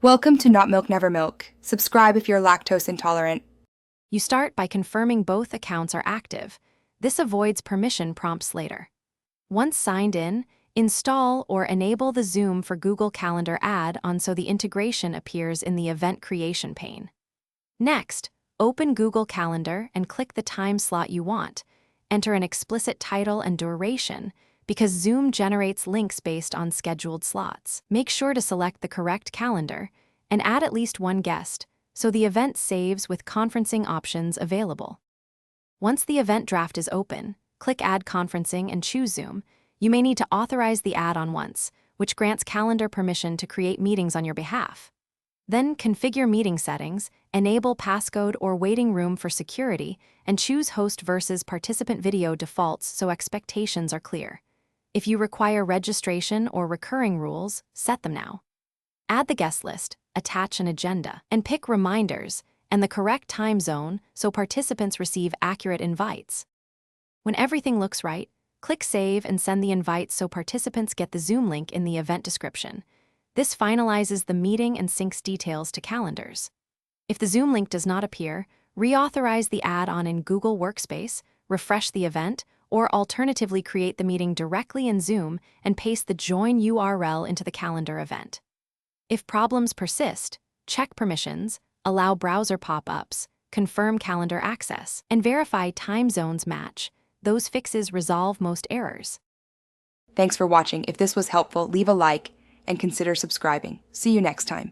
Welcome to Not Milk Never Milk. Subscribe if you're lactose intolerant. You start by confirming both accounts are active. This avoids permission prompts later. Once signed in, install or enable the Zoom for Google Calendar add-on so the integration appears in the event creation pane. Next, open Google Calendar and click the time slot you want. Enter an explicit title and duration, because Zoom generates links based on scheduled slots. Make sure to select the correct calendar and add at least one guest, so the event saves with conferencing options available. Once the event draft is open, click Add Conferencing and choose Zoom. You may need to authorize the add-on once, which grants Calendar permission to create meetings on your behalf. Then configure meeting settings, enable passcode or waiting room for security, and choose host versus participant video defaults so expectations are clear. If you require registration or recurring rules, set them now. Add the guest list, attach an agenda, and pick reminders and the correct time zone so participants receive accurate invites. When everything looks right, click Save and send the invites so participants get the Zoom link in the event description. This finalizes the meeting and syncs details to calendars. If the Zoom link does not appear, reauthorize the add-on in Google Workspace, refresh the event, or alternatively create the meeting directly in Zoom and paste the join URL into the calendar event. If problems persist, check permissions, allow browser pop-ups, confirm calendar access, and verify time zones match. Those fixes resolve most errors. Thanks for watching. If this was helpful, leave a like and consider subscribing. See you next time.